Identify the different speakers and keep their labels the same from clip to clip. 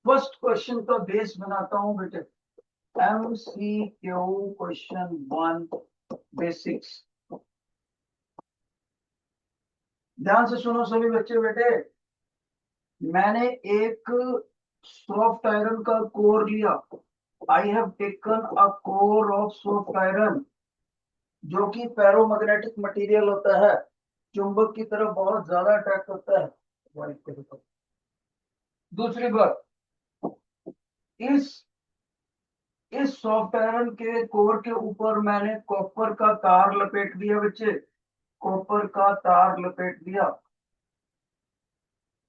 Speaker 1: First question का base बनाता हूं बेटे। MCQ question 1 basics. ध्यान से सुनो सभी बच्चे बेटे। मैंने एक सॉफ्ट आयरन का कोर लिया। I have taken a core of soft iron, जो कि फेरोमैग्नेटिक मटेरियल होता है, चुंबक की तरफ बहुत ज्यादा अट्रैक्ट होता है। दूसरी बात, इस इस सॉफ्ट आयरन के कोर के ऊपर मैंने कॉपर का तार लपेट दिया बच्चे। कॉपर का तार लपेट दिया।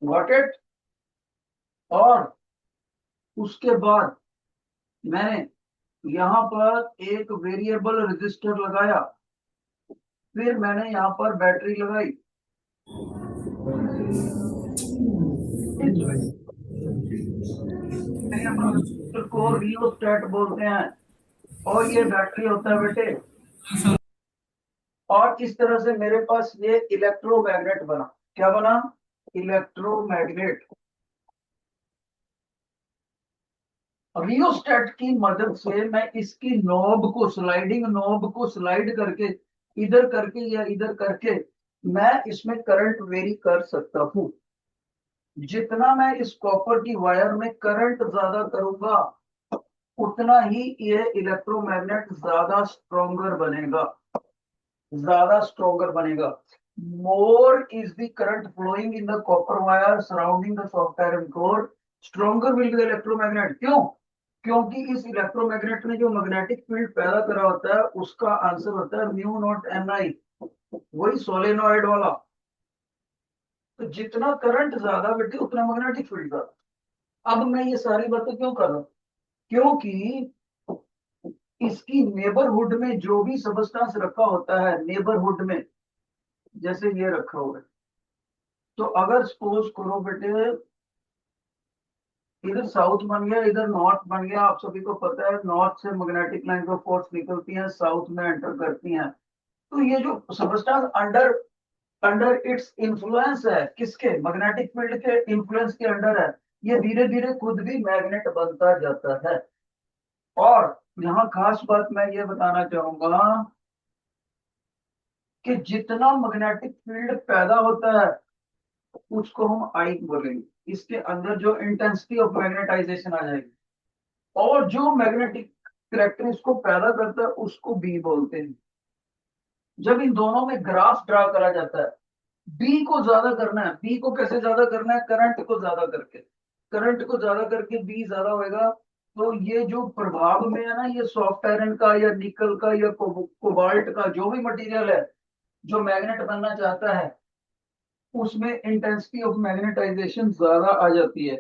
Speaker 1: Got it. और उसके बाद मैंने यहां पर एक वेरिएबल रेजिस्टर लगाया। फिर मैंने यहां पर बैटरी लगाई। को रियोस्टेट बोलते हैं, और ये बैटरी होता है बेटे। और इस तरह से मेरे पास ये इलेक्ट्रोमैग्नेट बना। क्या बना? इलेक्ट्रोमैग्नेट। रियोस्टेट की मदद से मैं इसकी नॉब को, स्लाइडिंग नॉब को स्लाइड करके, इधर करके या इधर करके, मैं इसमें करंट वेरी कर सकता हूं। जितना मैं इस कॉपर की वायर में करंट ज्यादा करूंगा, उतना ही ये इलेक्ट्रोमैग्नेट ज्यादा स्ट्रोंगर बनेगा। ज्यादा स्ट्रोंगर बनेगा। More is the current flowing in the copper wire surrounding the soft iron core, stronger will be the electromagnet. क्यों? क्योंकि इस इलेक्ट्रोमैग्नेट ने जो मैग्नेटिक फील्ड पैदा करा होता है, उसका आंसर होता है म्यू नॉट एन आई, वही सोलेनॉइड वाला। तो जितना करंट ज्यादा बेटे, उतना मैग्नेटिक फील्ड ज्यादा। अब मैं ये सारी बातें क्यों कर रहा हूं? क्योंकि इसकी नेबरहुड में जो भी सबस्टांस रखा होता है, नेबरहुड में, जैसे ये रखा हुआ है, तो अगर सपोज करो बेटे, इधर साउथ बन गया, इधर नॉर्थ बन गया। आप सभी को पता है नॉर्थ से मैग्नेटिक लाइन ऑफ फोर्स निकलती है, साउथ में एंटर करती हैं। तो ये जो substance under under its influence है, किसके? मैग्नेटिक फील्ड के इन्फ्लुएंस के अंडर है, ये धीरे धीरे खुद भी मैग्नेट बनता जाता है। और यहाँ खास बात मैं ये बताना चाहूंगा कि जितना मैग्नेटिक फील्ड पैदा होता है, उसको हम आई बोलेंगे। इसके अंदर जो इंटेंसिटी ऑफ मैग्नेटाइजेशन आ जाएगी, और जो मैग्नेटिक करेक्टर इसको पैदा करता है, उसको बी बोलते हैं। जब इन दोनों में ग्राफ ड्रा करा जाता है, बी को ज्यादा करना है। बी को कैसे ज्यादा करना है? करंट को ज्यादा करके। करंट को ज्यादा करके बी ज्यादा होएगा। तो ये जो प्रभाव में है ना, ये सॉफ्ट आयरन का या निकल का या कोबाल्ट का जो भी मटेरियल है, जो मैग्नेट बनना चाहता है, उसमें इंटेंसिटी ऑफ मैग्नेटाइजेशन ज्यादा आ जाती है।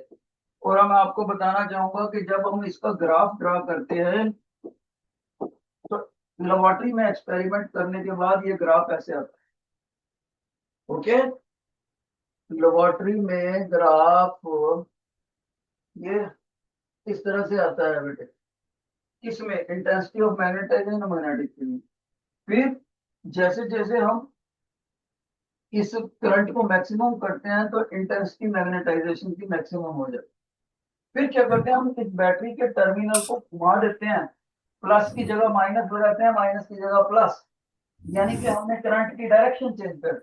Speaker 1: और मैं आपको बताना चाहूंगा कि जब हम इसका ग्राफ ड्रा करते हैं, तो लेबोरेटरी में एक्सपेरिमेंट करने के बाद ये ग्राफ ऐसे आता है। ओके। लेबोरेटरी में ग्राफ ये इस तरह से आता है बेटे। किसमें? इंटेंसिटी ऑफ मैग्नेटाइजेशन और मैग्नेटिक फील्ड। फिर जैसे जैसे हम इस करंट को मैक्सिमम करते हैं, तो इंटेंसिटी मैग्नेटाइजेशन की मैक्सिमम हो जाती है। फिर क्या करते हैं, हम इस बैटरी के टर्मिनल को घुमा देते हैं। प्लस की जगह माइनस लगाते हैं, माइनस की जगह प्लस। यानी कि हमने करंट की डायरेक्शन चेंज कर,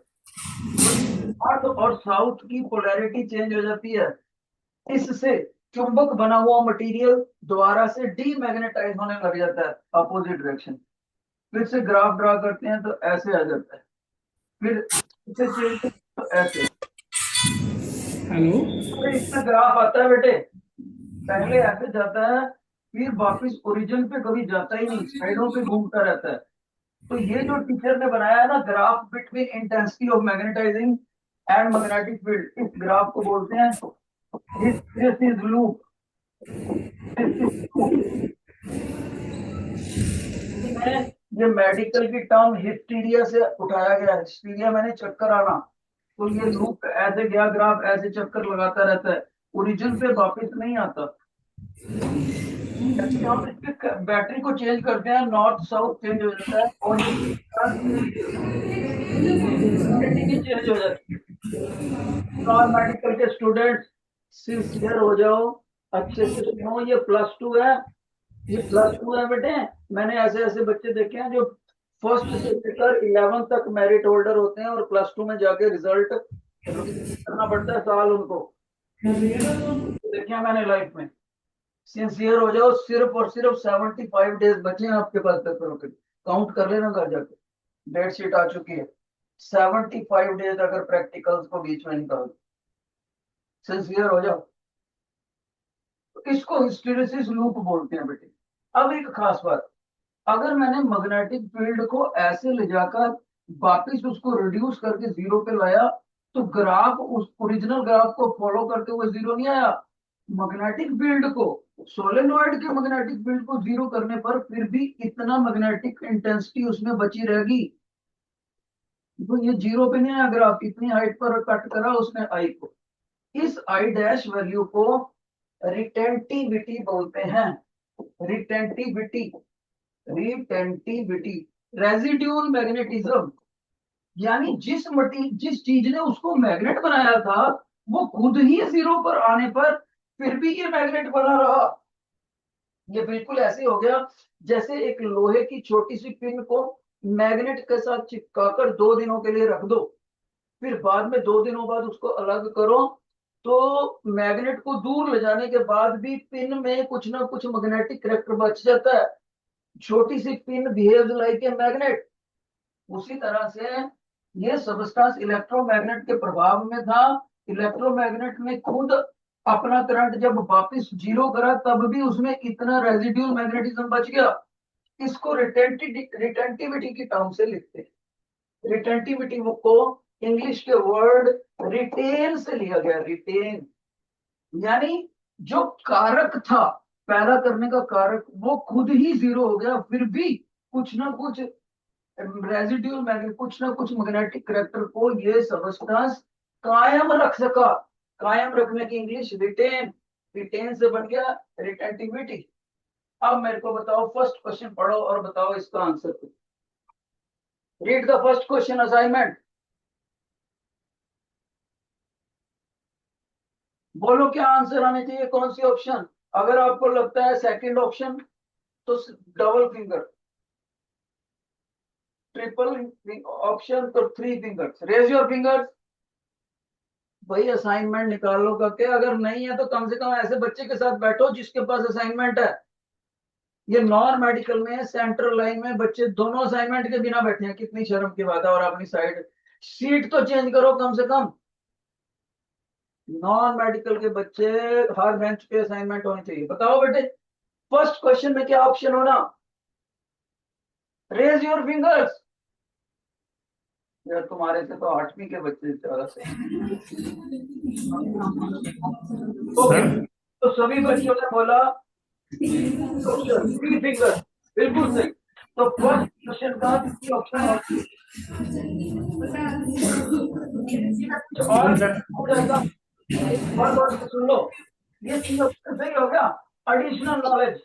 Speaker 1: नॉर्थ और साउथ की पोलैरिटी चेंज हो जाती है। इससे चुंबक बना हुआ मटेरियल दोबारा से डीमैग्नेटाइज होने लग जाता है, अपोजिट डायरेक्शन। फिर से ग्राफ ड्रा करते हैं तो ऐसे आ जाता है। फिर इसे चेंज तो ऐसे।
Speaker 2: हेलो।
Speaker 1: तो इसमें ग्राफ आता है बेटे, पहले ऐसे जाता है, फिर वापस ओरिजिन पे कभी जाता ही नहीं, साइडों पे घूमता रहता है। तो ये जो टीचर ने बनाया है ना, graph between intensity of magnetizing and magnetic field, इस ग्राफ को बोलते हैं हिस्टैरिसीस लूप। ये मेडिकल की टर्म हिस्टीरिया से उठाया गया है। हिस्टीरिया मैंने चक्कर आना। तो ये लूप ऐसे गया, ग्राफ ऐसे चक्कर लगाता रहता है, ओरिजिन पे वापस नहीं आता। जैसे हम इसके बैटरी को चेंज करते हैं, नॉर्थ साउथ चेंज हो जाता है, और ये चेंज हो जाती है। और मेडिकल के स्टूडेंट्स सिंसियर हो जाओ, अच्छे से सुनो, ये +2 है, ये +2 है बेटे। मैंने ऐसे ऐसे बच्चे देखे हैं जो फर्स्ट से लेकर 11 तक मेरिट होल्डर होते हैं और +2 में जाके रिजल्ट करना पड़ता है साल उनको। देखे हैं मैंने लाइफ में। सिंसियर हो जाओ, सिर्फ और सिर्फ 75 डेज बचे हैं आपके पास पेपरों के। काउंट कर लेना घर जाके, डेट शीट आ चुकी है। 75 डेज अगर प्रैक्टिकल्स को बीच में निकाल, सिंसियर हो जाओ। तो इसको हिस्टेरिसिस लूप बोलते हैं बेटे। अब एक खास बात, अगर मैंने मैग्नेटिक फील्ड को ऐसे ले जाकर वापिस उसको रिड्यूस करके जीरो पे लाया, तो ग्राफ उस ओरिजिनल ग्राफ को फॉलो करते हुए जीरो नहीं आया। मैग्नेटिक फील्ड को, सोलेनोइड के मैग्नेटिक फील्ड को जीरो करने पर फिर भी इतना मैग्नेटिक इंटेंसिटी उसमें बची रहेगी। तो ये जीरो पे नहीं आया ग्राफ, इतनी हाइट पर कट करा उसने आई को। इस आई डैश वैल्यू को रिटेंटिविटी बोलते हैं। Retentivity, retentivity, residual magnetism. यानी जिस चीज ने उसको मैग्नेट बनाया था, वो खुद ही जीरो पर आने पर फिर भी ये मैग्नेट बना रहा। ये बिल्कुल ऐसे हो गया जैसे एक लोहे की छोटी सी पिन को मैग्नेट के साथ चिपकाकर 2 दिनों के लिए रख दो, फिर बाद में 2 दिनों बाद उसको अलग करो, तो मैग्नेट को दूर ले जाने के बाद भी पिन में कुछ ना कुछ मैग्नेटिक करैक्टर बच जाता है। छोटी सी pin behaves like a magnet. उसी तरह से ये सबस्टेंस इलेक्ट्रोमैग्नेट के प्रभाव में था। इलेक्ट्रोमैग्नेट ने खुद अपना करंट जब वापस जीरो करा, तब भी उसमें इतना रेजिड्यूल मैग्नेटिज्म बच गया। इसको रिटेंटिविटी की टर्म से लिखते हैं। रिटेंटिविटी को इंग्लिश के वर्ड रिटेन से लिया गया। रिटेन यानी जो कारक था पैदा करने का कारक, वो खुद ही जीरो हो गया, फिर भी कुछ ना कुछ रेजिड्यूल मैग्नेट, कुछ ना कुछ मैग्नेटिक करैक्टर को ये सबस्टेंस कायम रख सका। कायम रखने की इंग्लिश रिटेन। रिटेन से बन गया रिटेंटिविटी। अब मेरे को बताओ, फर्स्ट क्वेश्चन पढ़ो और बताओ इसका answer. Read the first question assignment. बोलो क्या आंसर आने चाहिए, कौन सी ऑप्शन। अगर आपको लगता है सेकंड ऑप्शन, तो डबल फिंगर। ट्रिपल ऑप्शन तो 3 फिंगर्स। Raise your fingers. भाई असाइनमेंट निकाल लो करके, अगर नहीं है तो कम से कम ऐसे बच्चे के साथ बैठो जिसके पास असाइनमेंट है। ये नॉन मेडिकल में सेंट्रल लाइन में बच्चे दोनों असाइनमेंट के बिना बैठे हैं, कितनी शर्म की बात है। और अपनी साइड सीट तो चेंज करो कम से कम। नॉन मेडिकल के बच्चे हर बेंच पे असाइनमेंट होनी चाहिए। बताओ बेटे, फर्स्ट क्वेश्चन में क्या ऑप्शन होना। Raise your fingers. यार तुम्हारे से तो 8वीं के बच्चे ज्यादा से। ओके, तो सभी बच्चों ने बोला 3 फिंगर, बिल्कुल सही। तो फर्स्ट क्वेश्चन का ऑप्शन और सुन लो, ये 3 ऑप्शन सही हो गया। एडिशनल नॉलेज,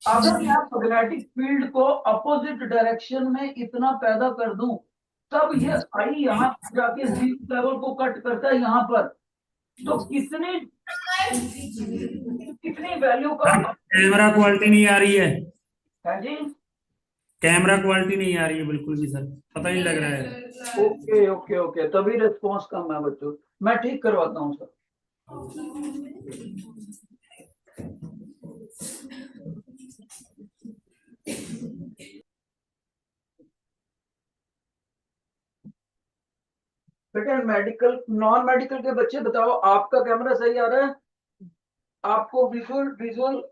Speaker 1: अगर मैं मैग्नेटिक फील्ड को अपोजिट डायरेक्शन में इतना पैदा कर दूं, तब ये आई यहाँ जाके जीरो लेवल को कट करता है यहाँ पर, तो कितनी कितनी वैल्यू का।
Speaker 2: कैमरा क्वालिटी नहीं आ रही
Speaker 1: है जी।
Speaker 2: कैमरा क्वालिटी नहीं आ रही है बिल्कुल भी सर, पता नहीं लग रहा है।
Speaker 1: ओके ओके ओके, तभी रिस्पॉन्स कम है बच्चों। मैं ठीक करवाता हूँ सर। बेटा मेडिकल नॉन मेडिकल के बच्चे बताओ, आपका कैमरा सही आ रहा है, आपको विजुअल विजुअल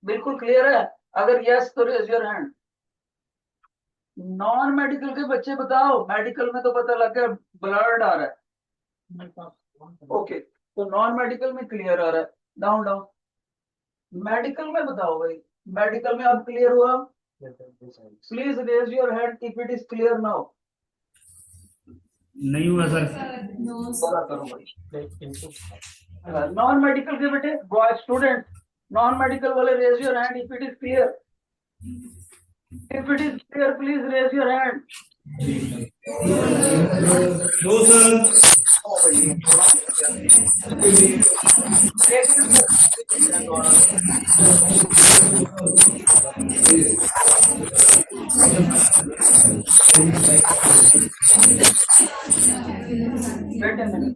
Speaker 1: बिल्कुल क्लियर है। अगर यस तो raise your hand. Non medical के बच्चे बताओ, मेडिकल में तो पता लग गया ब्लर्ड आ रहा है। ओके, तो नॉन मेडिकल में क्लियर आ रहा है। Down down. मेडिकल में बताओ भाई, मेडिकल में अब क्लियर हुआ। Please raise your hand if it is clear now.
Speaker 2: नहीं हुआ सर।
Speaker 1: नॉन मेडिकल के बेटे बॉय स्टूडेंट, नॉन मेडिकल वाले raise your hand if it is clear. If it is clear please raise your hand.
Speaker 2: No sir.
Speaker 1: Wait a minute.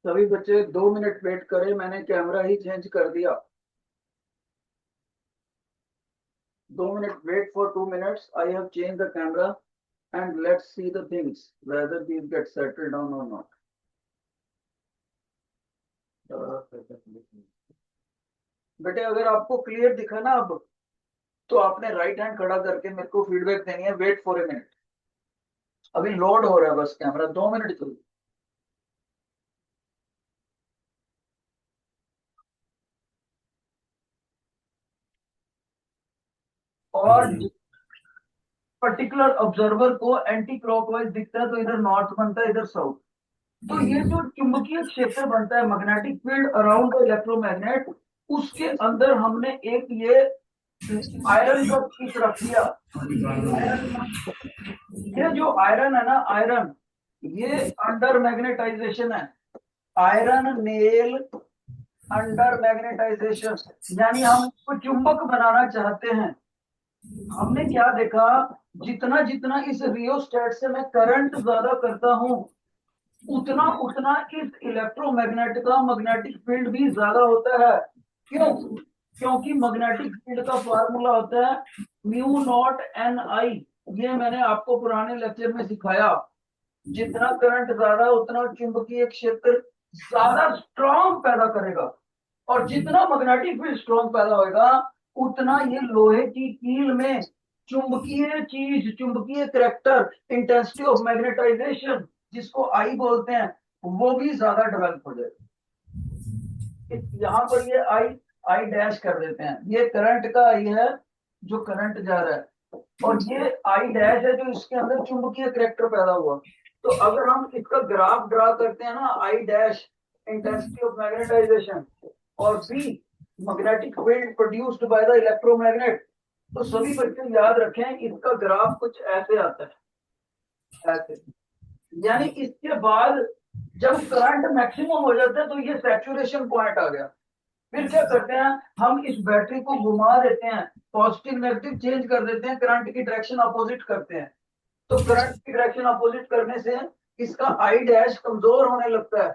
Speaker 1: सभी बच्चे 2 minute wait करें, मैंने camera ही change कर दिया। 2 minute wait for 2 minutes, I have changed the camera and let's see the things whether these get settled down or not. बेटे अगर आपको clear दिखा ना अब, तो आपने राइट हैंड खड़ा करके मेरे को फीडबैक देनी है। वेट फॉर ए मिनट, अभी लोड हो रहा है बस कैमरा, 2 मिनट चलो। और पर्टिकुलर ऑब्जर्वर को एंटी क्लॉकवाइज दिखता है तो इधर नॉर्थ बनता है, इधर साउथ। तो ये जो चुंबकीय क्षेत्र बनता है, magnetic field around the electromagnet, उसके अंदर हमने एक ये आयरन का पीस रख दिया। ये जो आयरन है ना, आयरन, ये अंडर मैग्नेटाइजेशन है। आयरन नेल अंडर मैग्नेटाइजेशन, यानी हम इसको चुंबक बनाना चाहते हैं। हमने क्या देखा, जितना जितना इस रियोस्टेट से मैं करंट ज्यादा करता हूं, उतना उतना इस इलेक्ट्रोमैग्नेट का मैग्नेटिक फील्ड भी ज्यादा होता है। क्यों? क्योंकि मैग्नेटिक फील्ड का फार्मूला होता है म्यू नॉट एन आई। ये मैंने आपको पुराने लेक्चर में सिखाया। जितना करंट ज्यादा, उतना चुंबकीय क्षेत्र ज्यादा स्ट्रॉन्ग पैदा करेगा, और जितना मैग्नेटिक फील्ड स्ट्रॉन्ग पैदा होगा, उतना ये लोहे की कील में चुंबकीय चीज, चुंबकीय करैक्टर, इंटेंसिटी ऑफ मैग्नेटाइजेशन, जिसको आई बोलते हैं, वो भी ज्यादा डेवलप हो जाएगा। यहाँ पर ये आई डैश कर देते हैं, ये करंट का आई है जो करंट जा रहा है, और ये आई डैश है जो इसके अंदर चुंबकीय करैक्टर पैदा हुआ। तो अगर हम इसका ग्राफ ड्रा करते हैं ना, I dash intensity of magnetization और B magnetic field produced by the electromagnet, तो सभी बच्चे याद रखें इसका ग्राफ कुछ ऐसे आता है, ऐसे। यानी इसके बाद जब करंट मैक्सिमम हो जाता है तो ये सैचुरेशन पॉइंट आ गया। फिर क्या करते हैं, हम इस बैटरी को घुमा देते हैं, पॉजिटिव नेगेटिव चेंज कर देते हैं, करंट की डायरेक्शन अपोजिट करते हैं। तो करंट की डायरेक्शन अपोजिट करने से इसका आई डैश कमजोर होने लगता है।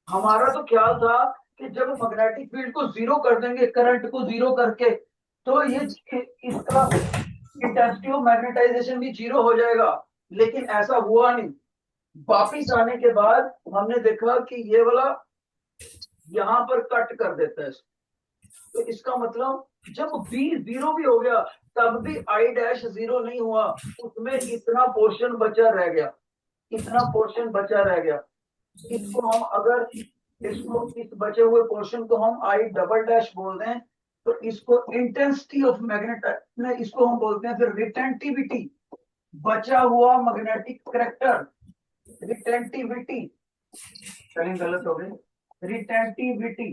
Speaker 1: हमारा तो ख्याल था कि जब मैग्नेटिक फील्ड को जीरो कर देंगे, करंट को जीरो करके, तो ये इसका इंटेंसिटी ऑफ मैग्नेटाइजेशन भी जीरो हो जाएगा, लेकिन ऐसा हुआ नहीं। वापिस आने के बाद हमने देखा कि ये वाला यहां पर कट कर देता है। तो इसका मतलब जब बी जीरो भी हो गया, तब भी आई डैश जीरो नहीं हुआ, उसमें इतना पोर्शन बचा रह गया, इतना पोर्शन बचा रह गया। इसको हम अगर इसको इस बचे हुए पोर्शन को हम आई डबल डैश बोल दें, तो इसको इंटेंसिटी ऑफ मैग्नेट, इसको हम बोलते हैं फिर रिटेंटिविटी, बचा हुआ मैग्नेटिक करैक्टर, रिटेंटिविटी। स्पेलिंग गलत हो गई, रिटेंटिविटी।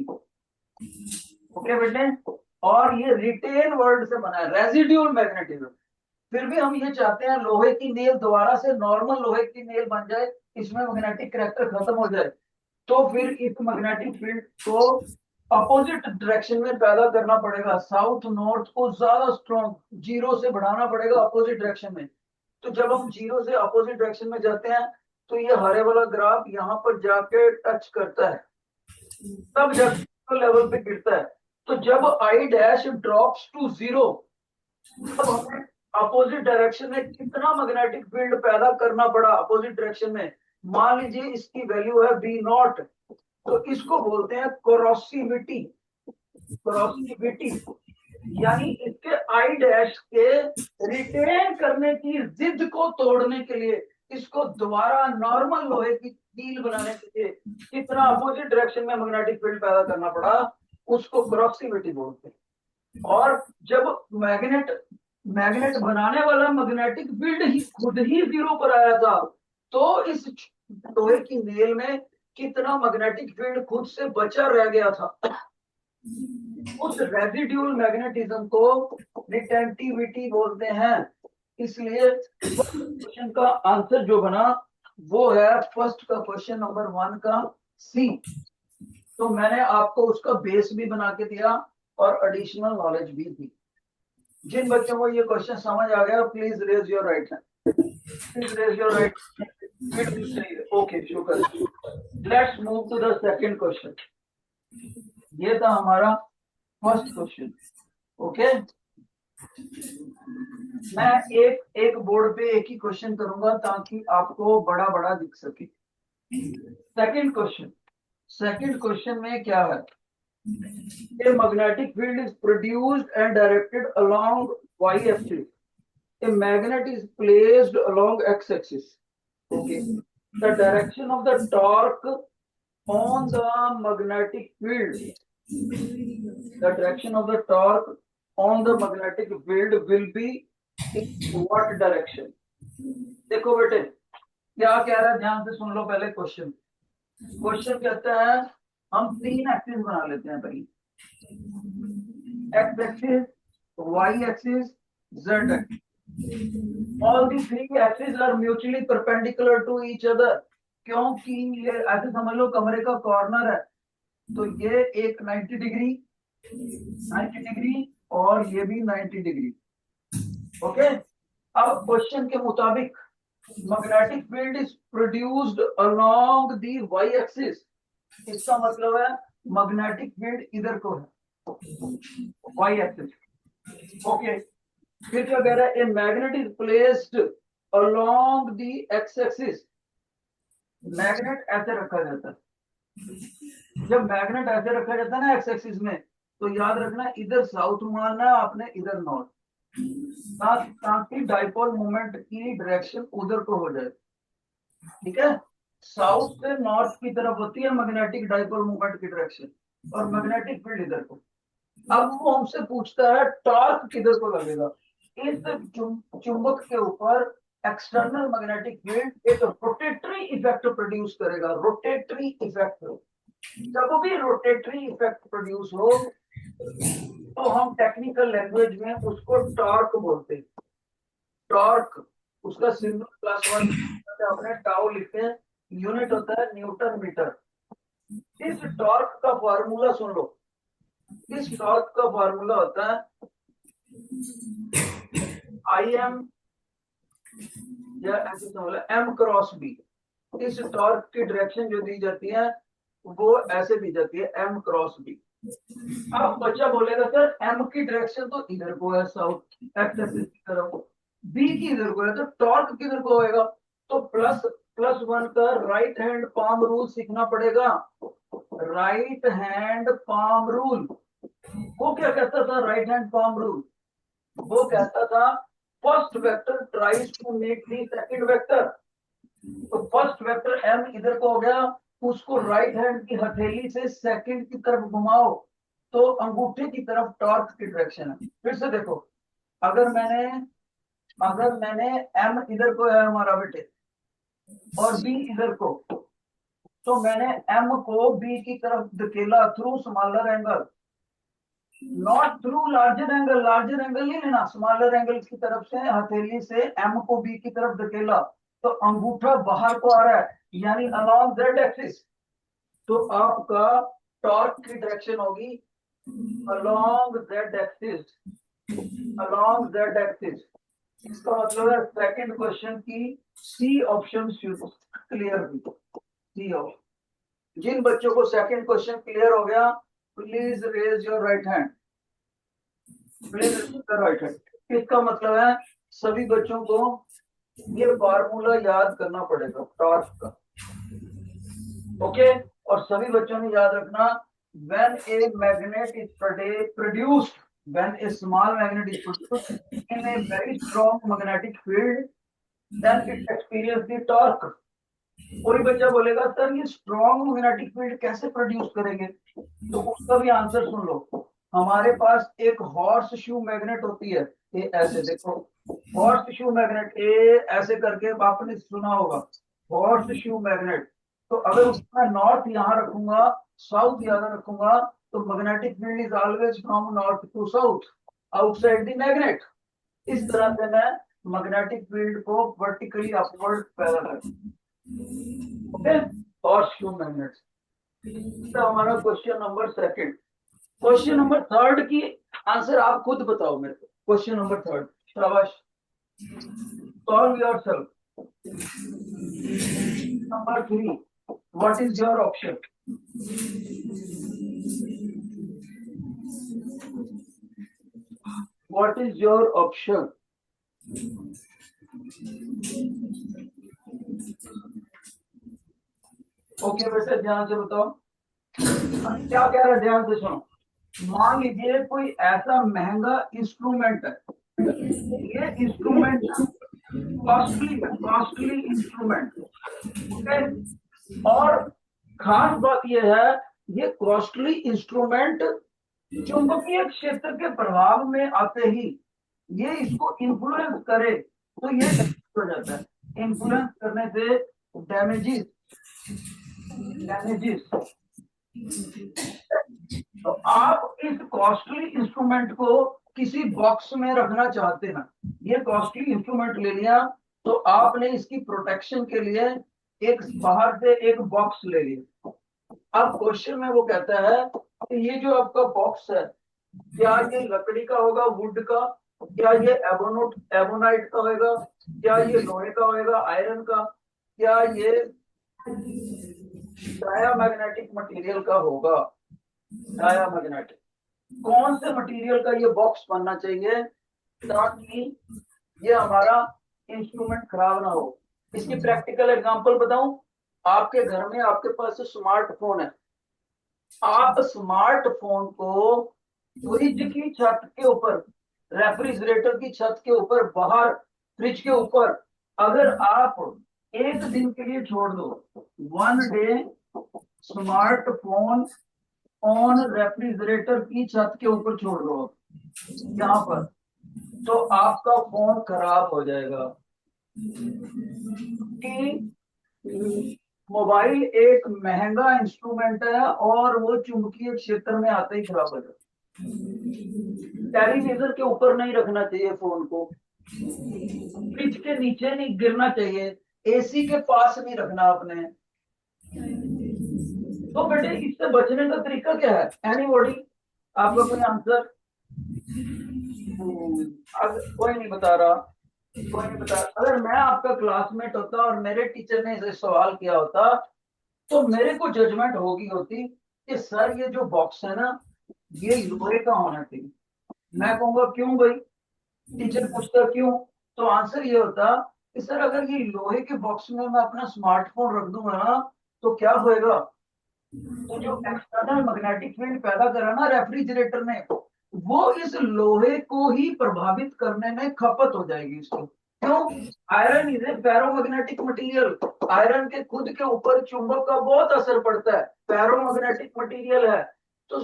Speaker 1: ओके बेटे, और ये रिटेन वर्ड से बना है, रेजिड्यूल मैग्नेटिज्म। फिर भी हम ये चाहते हैं लोहे की नेल दोबारा से नॉर्मल लोहे की नेल बन जाए, इसमें मैग्नेटिक करैक्टर खत्म हो जाए। तो फिर इस मैग्नेटिक फील्ड को अपोजिट डायरेक्शन में पैदा करना पड़ेगा, साउथ नॉर्थ को ज्यादा स्ट्रॉन्ग, जीरो से बढ़ाना पड़ेगा अपोजिट डायरेक्शन में। तो जब हम जीरो से अपोजिट डायरेक्शन में जाते हैं, तो ये हरे वाला ग्राफ यहाँ पर जाके टच करता है, तब जब लेवल पे गिरता है। तो जब आई डैश ड्रॉप्स टू 0, तब हमें अपोजिट डायरेक्शन में कितना मैग्नेटिक फील्ड पैदा करना पड़ा अपोजिट डायरेक्शन में। मान लीजिए इसकी वैल्यू है बी नॉट, तो इसको बोलते हैं कोरोसिविटी। कोरोसिविटी यानी इसके आई डैश के रिटेन करने की जिद को तोड़ने के लिए, इसको दोबारा नॉर्मल लोहे की कील बनाने के लिए कितना अपोजिट डायरेक्शन में मैग्नेटिक फील्ड पैदा करना पड़ा, उसको कोरोसिविटी बोलते हैं। और जब मैग्नेट मैग्नेट बनाने वाला मैग्नेटिक फील्ड ही खुद ही 0 पर आया था, तो इस लोहे की नेल में कितना मैग्नेटिक फील्ड खुद से बचा रह गया था, उस रेजिड्यूल मैग्नेटिज्म को रिटेंटिविटी बोलते हैं। इसलिए क्वेश्चन का आंसर जो बना वो है फर्स्ट का क्वेश्चन नंबर 1 का सी। तो मैंने आपको उसका बेस भी बना के दिया और एडिशनल नॉलेज भी दी। जिन बच्चों को ये क्वेश्चन समझ आ गया please raise your right hand, please raise your right hand. Okay शुक्र। Let's move to the second question. ये था हमारा फर्स्ट क्वेश्चन। ओके, मैं एक बोर्ड पे एक ही क्वेश्चन करूंगा ताकि आपको बड़ा बड़ा दिख सके। सेकंड क्वेश्चन में क्या है? A magnetic field is produced and directed along y-axis. A magnet is placed along x-axis. Okay. The direction of the torque on the magnetic field. The direction of the torque on the magnetic field will be in what direction? देखो बेटे क्या कह रहा है, ध्यान से सुन लो पहले question. Question कहता है हम 3 एक्सिस बना लेते हैं पहले, X axis, Y axis, Z axis. All the 3 axis are mutually perpendicular to each other, क्योंकि ये ऐसे समझ लो कमरे का कॉर्नर है, तो ये एक 90 डिग्री और ये भी 90 डिग्री। ओके, अब क्वेश्चन के मुताबिक magnetic field is produced along the Y axis. इसका मतलब है मैग्नेटिक फील्ड इधर को है, वाई एक्सिस। ओके, फिर क्या कह रहा है? A magnet is placed along the x axis. Magnet ऐसे रखा जाता है, जब मैग्नेट ऐसे रखा जाता है ना एक्स एक्सिस में, तो याद रखना इधर साउथ मानना है आपने, इधर नॉर्थ, ताकि डाइपोल मोमेंट की डायरेक्शन उधर को हो जाए। ठीक है, साउथ से नॉर्थ की तरफ होती है मैग्नेटिक डाइपोल मोमेंट की डायरेक्शन, और मैग्नेटिक फील्ड इधर को। अब वो हमसे पूछता है टॉर्क किधर को लगेगा। इस चुंबक के ऊपर एक्सटर्नल मैग्नेटिक फील्ड एक रोटेटरी इफेक्ट प्रोड्यूस करेगा। रोटेटरी इफेक्ट, जब भी रोटेटरी इफेक्ट प्रोड्यूस हो तो हम टेक्निकल लैंग्वेज में उसको टॉर्क बोलते हैं। टॉर्क, उसका सिंबल क्लास 1 अपने टाउ लिखते हैं, यूनिट होता है न्यूटन मीटर। इस टॉर्क का फार्मूला सुन लो। इस टॉर्क का फार्मूला होता है आई एम, या ऐसे समझ लो एम क्रॉस बी। इस टॉर्क की डायरेक्शन जो दी जाती है वो ऐसे दी जाती है, एम क्रॉस बी। अब बच्चा बोलेगा सर एम की डायरेक्शन तो इधर को है, साउथ एक्स एक्सिस की तरफ, बी की इधर को है, तो टॉर्क किधर को होएगा? तो +1 का राइट हैंड पाम रूल सीखना पड़ेगा। राइट हैंड पाम रूल, वो क्या कहता था? राइट हैंड पाम रूल वो कहता था first vector tries to make the second vector. तो फर्स्ट वेक्टर एम इधर को हो गया, उसको राइट हैंड की हथेली से सेकंड की तरफ घुमाओ तो अंगूठे की तरफ टॉर्क की डायरेक्शन है। फिर से देखो, अगर मैंने एम इधर को है हमारा बेटे और बी इधर को, तो मैंने एम को बी की तरफ धकेला through smaller angle, not through larger angle. Larger angle नहीं लेना, स्मॉलर एंगल की तरफ से हथेली से एम को बी की तरफ धकेला तो अंगूठा बाहर को आ रहा है, यानी अलोंग जेड एक्सिस। तो आपका टॉर्क की डायरेक्शन होगी along Z axis, along Z axis. इसका मतलब है सेकंड क्वेश्चन की सी ऑप्शन क्लियर हुई। C option. जिन बच्चों को सेकंड क्वेश्चन क्लियर हो गया, please raise your right hand. Please raise your right hand. इसका मतलब है सभी बच्चों को ये फार्मूला याद करना पड़ेगा टॉर्क का। ओके, और सभी बच्चों ने याद रखना, when a magnet is produced, when a small magnet is produced in a very strong magnetic field, then it experience the torque. कोई बच्चा बोलेगा सर ये स्ट्रॉन्ग मैग्नेटिक फील्ड कैसे प्रोड्यूस करेंगे, तो उसका भी आंसर सुन लो। हमारे पास एक हॉर्स शू मैग्नेट होती है, ये ऐसे देखो, हॉर्स शू मैग्नेट, ये ऐसे करके आपने सुना होगा, हॉर्स शू मैग्नेट। तो अगर उसका नॉर्थ यहाँ रखूंगा, साउथ यहाँ रखूंगा, तो magnetic field is always from north to south, outside the magnet. इस तरह से मैं मैग्नेटिक फील्ड को वर्टिकली अपवर्ड पैदा करता हूं। Okay, horseshoe magnet. तो हमारा question number second. Question number third की आंसर आप खुद बताओ मेरे को। क्वेश्चन नंबर थर्ड, शाबाश, solve yourself. Number 3, what is your option? What is your option? Okay बेटा, ध्यान से बताओ क्या कह रहा है, ध्यान से सुनो। मान लीजिए कोई ऐसा महंगा इंस्ट्रूमेंट है, ये इंस्ट्रूमेंट कॉस्टली इंस्ट्रूमेंट, ओके, और खास बात यह है ये कॉस्टली इंस्ट्रूमेंट चुंबकीय क्षेत्र के प्रभाव में आते ही ये इसको इन्फ्लुएंस करे तो ये हो जाता है। इन्फ्लुएंस करने से डैमेजेस डैमेजेस। तो आप इस कॉस्टली इंस्ट्रूमेंट को किसी बॉक्स में रखना चाहते हैं, ये कॉस्टली इंस्ट्रूमेंट ले लिया, तो आपने इसकी प्रोटेक्शन के लिए एक बाहर से एक बॉक्स ले लिया। अब क्वेश्चन में वो कहता है कि ये जो आपका बॉक्स है, क्या ये लकड़ी का होगा, वुड का, क्या ये एबोनाइट का होगा, क्या ये लोहे का होगा, आयरन का, क्या ये डायामैग्नेटिक मटेरियल का होगा? डायामैग्नेटिक। कौन से मटेरियल का ये बॉक्स बनना चाहिए ताकि ये हमारा इंस्ट्रूमेंट खराब ना हो? इसकी प्रैक्टिकल एग्जांपल बताऊं। आपके घर में आपके पास स्मार्टफोन है, आप स्मार्टफोन को फ्रिज की छत के ऊपर, रेफ्रिजरेटर की छत के ऊपर, बाहर फ्रिज के ऊपर अगर आप एक दिन के लिए छोड़ दो, 1 डे स्मार्टफोन ऑन रेफ्रिजरेटर की छत के ऊपर छोड़ दो यहाँ पर, तो आपका फोन खराब हो जाएगा। कि मोबाइल एक महंगा इंस्ट्रूमेंट है और वो चुंबकीय क्षेत्र में आते ही खराब हो जाता है। टेलीविजन के ऊपर नहीं रखना चाहिए फोन को, फ्रिज के नीचे नहीं गिरना चाहिए, एसी के पास नहीं रखना आपने। तो बेटे इससे बचने का तरीका क्या है? एनीबॉडी, आपका कोई आंसर? कोई नहीं बता रहा, कोई नहीं बता। अगर मैं आपका क्लासमेट होता और मेरे टीचर ने इसे सवाल किया होता, तो मेरे को जजमेंट होगी होती कि सर ये जो बॉक्स है ना, ये लोहे का होना चाहिए। मैं कहूंगा क्यों भाई? टीचर पूछता क्यों, तो आंसर ये होता कि सर अगर ये लोहे के बॉक्स में मैं अपना स्मार्टफोन रख दूंगा ना, तो क्या होएगा, तो जो एक्सटर्नल मैग्नेटिक फील्ड पैदा करा ना रेफ्रिजरेटर ने, वो इस लोहे को ही प्रभावित करने में खपत हो जाएगी इसको। क्यों? Iron is a ferromagnetic material, iron के खुद के ऊपर चुंबक का बहुत असर पड़ता है, फेरोमैग्नेटिक मटेरियल है। तो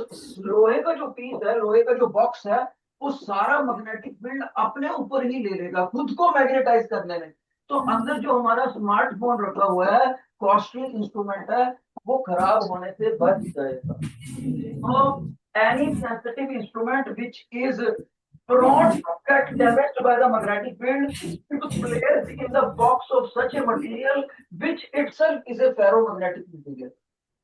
Speaker 1: लोहे का जो पीस है, लोहे का जो बॉक्स है, वो सारा मैग्नेटिक फील्ड अपने ऊपर ही ले लेगा, खुद को मैग्नेटाइज करने में। तो अंदर जो हमारा स्मार्टफोन रखा हुआ है, कॉस्टली इंस्ट्रूमेंट है, वो खराब होने से बच जाएगा। So any sensitive instrument which is prone to get damaged by the magnetic field is placed in the box of such a material which itself is a ferromagnetic material.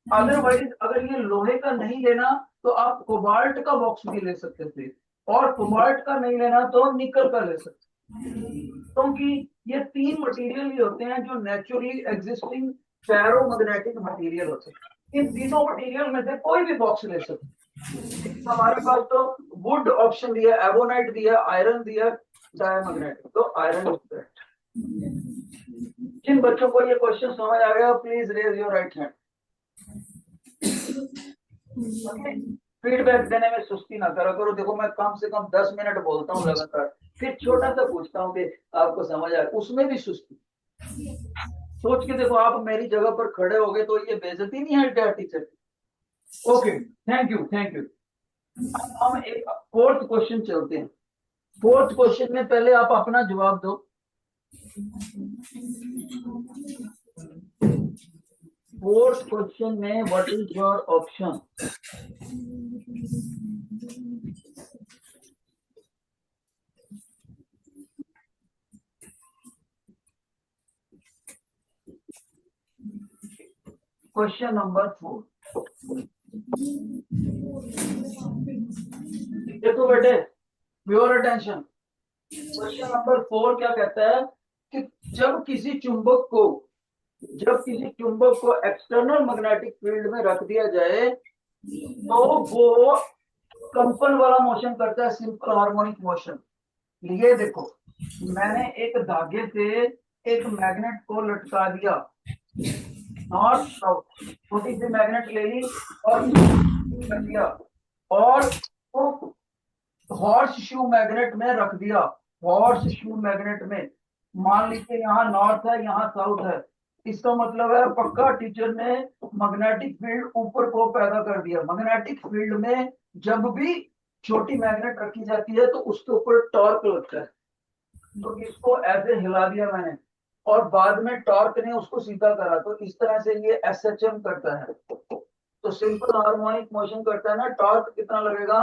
Speaker 1: Otherwise अगर ये लोहे का नहीं लेना तो आप कोबाल्ट का box भी ले सकते थे, और कोबाल्ट का नहीं लेना तो निकल का ले सकते। क्योंकि ये तीन मटेरियल ही होते हैं जो नेचुरली एग्जिस्टिंग फेरोमैग्नेटिक मटेरियल होते हैं। इन तीनों मटेरियल में से कोई भी बॉक्स ले सकते हैं। हमारे पास तो वुड ऑप्शन दिया, एबोनाइट दिया, आयरन दिया, डायमैग्नेटिक, तो आयरन इज करेक्ट। जिन बच्चों को ये क्वेश्चन समझ आ गया please raise your right hand. Feedback देने में सुस्ती ना करा करो। देखो मैं कम से कम 10 मिनट बोलता हूँ लगातार, फिर छोटा सा पूछता हूँ कि आपको समझ आया, उसमें भी सुस्ती। सोच के देखो, आप मेरी जगह पर खड़े हो गए तो ये बेइज्जती नहीं है क्या teacher? Okay, thank you thank you. अब हम एक फोर्थ क्वेश्चन चलते हैं। फोर्थ क्वेश्चन में पहले आप अपना जवाब दो। फोर्थ क्वेश्चन में what is your option? Question number 4। देखो बेटे, प्योर अटेंशन। क्वेश्चन नंबर 4 क्या कहता है कि जब किसी चुंबक को एक्सटर्नल मैग्नेटिक फील्ड में रख दिया जाए तो वो कंपन वाला मोशन करता है, सिंपल हार्मोनिक मोशन। ये देखो, मैंने एक धागे से एक मैग्नेट को लटका दिया, नॉर्थ साउथ, छोटी सी मैग्नेट ले ली और कर दिया, और तो हॉर्स शू मैग्नेट में रख दिया। हॉर्स शू मैग्नेट में मान लीजिए यहाँ नॉर्थ है, यहाँ साउथ है। इसका मतलब है पक्का टीचर ने मैग्नेटिक फील्ड ऊपर को पैदा कर दिया। मैग्नेटिक फील्ड में जब भी छोटी मैग्नेट रखी जाती है तो उसके ऊपर टॉर्क लगता है। तो इसको ऐसे हिला दिया मैंने और बाद में टॉर्क ने उसको सीधा करा, तो इस तरह से ये एसएचएम करता है। तो सिंपल हार्मोनिक मोशन करता है ना, टॉर्क कितना लगेगा?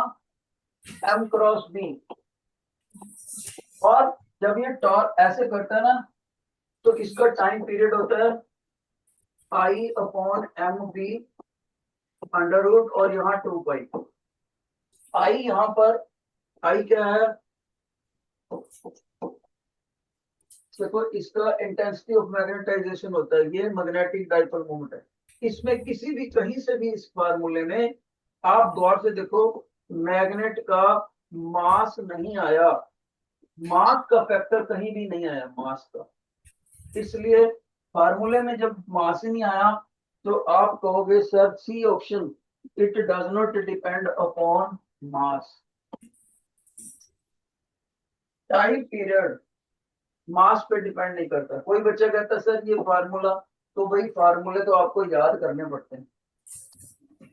Speaker 1: M cross B. और जब ये टॉर्क ऐसे करता है ना तो इसका टाइम पीरियड होता है I upon M B under root, और यहाँ 2 पाई। आई यहाँ पर, आई क्या है? देखो इसका इंटेंसिटी ऑफ मैग्नेटाइजेशन होता है, ये मैग्नेटिक डाइपोल मोमेंट है। इसमें किसी भी कहीं से भी इस फार्मूले में आप गौर से देखो, मैग्नेट का मास नहीं आया, मास का फैक्टर कहीं भी नहीं आया, मास का। इसलिए फार्मूले में जब मास ही नहीं आया तो आप कहोगे sir C option, it does not depend upon mass. Time period mass पे डिपेंड नहीं करता। कोई बच्चा कहता सर ये फार्मूला, तो भाई फार्मूले तो आपको याद करने पड़ते हैं।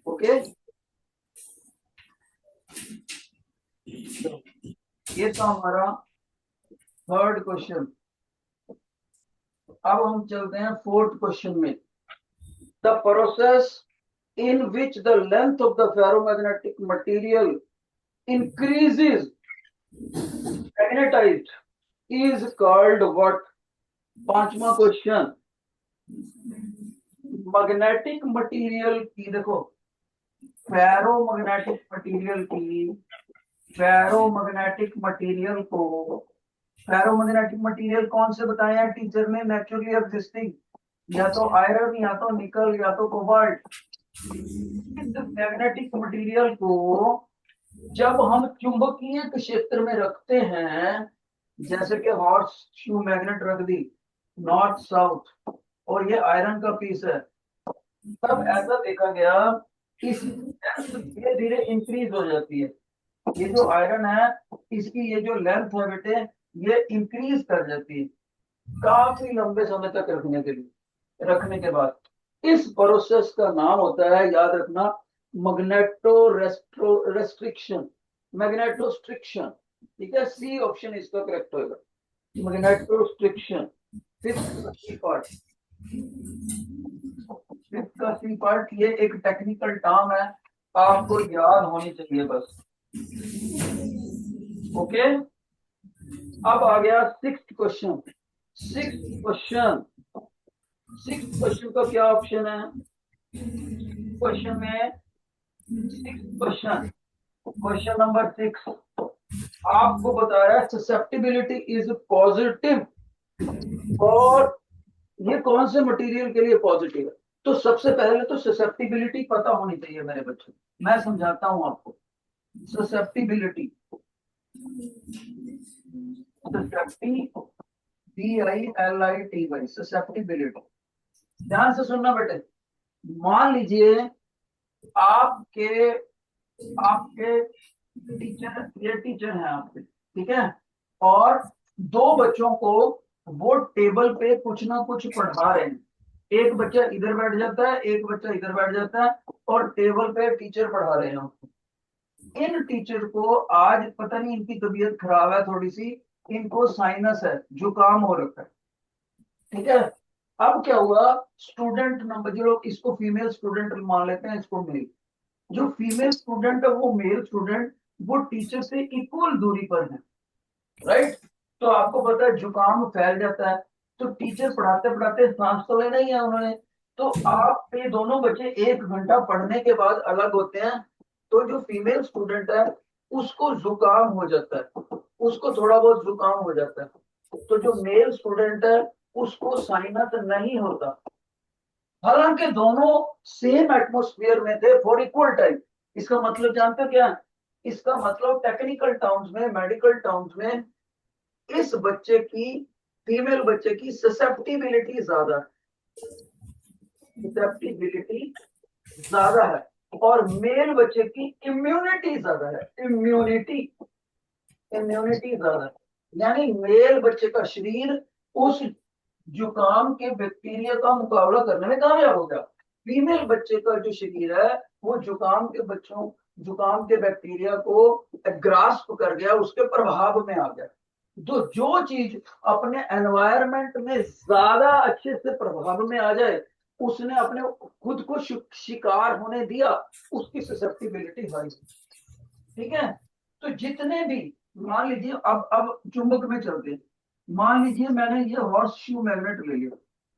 Speaker 1: ओके, ये था हमारा थर्ड क्वेश्चन। अब हम चलते हैं फोर्थ क्वेश्चन में। The process in which the length of the ferromagnetic material increases magnetised is called what? पांचवा क्वेश्चन, मैग्नेटिक मटेरियल की, देखो फेरोमैग्नेटिक मटेरियल की, फेरोमैग्नेटिक मटेरियल को, फेरोमैग्नेटिक मटेरियल कौन से बताए हैं टीचर ने नेचुरली एग्जिस्टिंग? या तो आयरन, या तो निकल, या तो कोबाल्ट। मैग्नेटिक मटेरियल को जब हम चुंबकीय क्षेत्र में रखते हैं, जैसे कि हॉर्स शू मैग्नेट रख दी नॉर्थ साउथ, और ये आयरन का पीस है, तब ऐसा देखा गया इस धीरे धीरे इंक्रीज हो जाती है। ये जो आयरन है इसकी ये जो लेंथ है बेटे, ये इंक्रीज कर जाती है काफी लंबे समय तक रखने के लिए। रखने के बाद इस प्रोसेस का नाम होता है, याद रखना, मैग्नेटो रेस्ट्रिक्शन, मैग्नेटोस्ट्रिक्शन। ठीक है, सी ऑप्शन इसका करेक्ट होगा, मैग्नेटोस्ट्रिक्शन। फिफ्थ पार्ट, फिफ्थ का सी पार्ट, ये एक टेक्निकल टर्म है, आपको याद होनी चाहिए बस। ओके, अब आ गया sixth question. Sixth question, sixth question का क्या ऑप्शन है? क्वेश्चन में सिक्स्थ क्वेश्चन, क्वेश्चन नंबर 6, आपको बता रहा है ससेप्टिबिलिटी इज पॉजिटिव, और ये कौन से मटेरियल के लिए पॉजिटिव है? तो सबसे पहले तो ससेप्टिबिलिटी पता होनी चाहिए मेरे बच्चों, मैं समझाता हूं आपको। ससेप्टिबिलिटी, ससेप्टिबिलिटी, ध्यान से सुनना बेटे। मान लीजिए आपके आपके टीचर, ये टीचर हैं आपके, ठीक है, और दो बच्चों को वो टेबल पे कुछ ना कुछ पढ़ा रहे हैं। एक बच्चा इधर बैठ जाता है, एक बच्चा इधर बैठ जाता है, और टेबल पे टीचर पढ़ा रहे हैं आपको। इन टीचर को आज पता नहीं इनकी तबीयत खराब है थोड़ी सी, इनको साइनस है, जुकाम हो रखा है, ठीक है। अब क्या हुआ, स्टूडेंट नंबर, जो लोग इसको फीमेल स्टूडेंट मान लेते हैं, इसको मेल, जो फीमेल स्टूडेंट है वो मेल स्टूडेंट, वो टीचर से इक्वल दूरी पर है, राइट। तो आपको पता है जुकाम फैल जाता है, तो टीचर पढ़ाते पढ़ाते सांस तो लेना ही है उन्होंने। तो आप ये दोनों बच्चे 1 घंटा पढ़ने के बाद अलग होते हैं, तो जो फीमेल स्टूडेंट है उसको जुकाम हो जाता है, उसको थोड़ा बहुत जुकाम हो जाता है, तो जो मेल स्टूडेंट है उसको साइनस नहीं होता। हालांकि दोनों सेम एटमोस्फियर में थे फॉर इक्वल टाइम। इसका मतलब जानते हो क्या है? इसका मतलब टेक्निकल टर्म्स में, मेडिकल टर्म्स में, इस बच्चे की, फीमेल बच्चे की ससेप्टिबिलिटी ज्यादा है, ससेप्टिबिलिटी ज्यादा है, और मेल बच्चे की इम्यूनिटी ज्यादा है, इम्यूनिटी, इम्यूनिटी ज्यादा है। यानी मेल बच्चे का शरीर उस जुकाम के बैक्टीरिया का मुकाबला करने में कामयाब हो गया। फीमेल बच्चे का जो शरीर है वो जुकाम के बैक्टीरिया को ग्रास्प कर गया, उसके प्रभाव में आ गया। तो जो चीज अपने एनवायरनमेंट में ज्यादा अच्छे से प्रभाव में आ जाए, उसने अपने खुद को शिकार होने दिया, उसकी ससेप्टिबिलिटी हाई, ठीक है। तो जितने भी, मान लीजिए अब चुंबक में चलते हैं, मान लीजिए मैंने ये हॉर्स शू मैग्नेट ले लिया,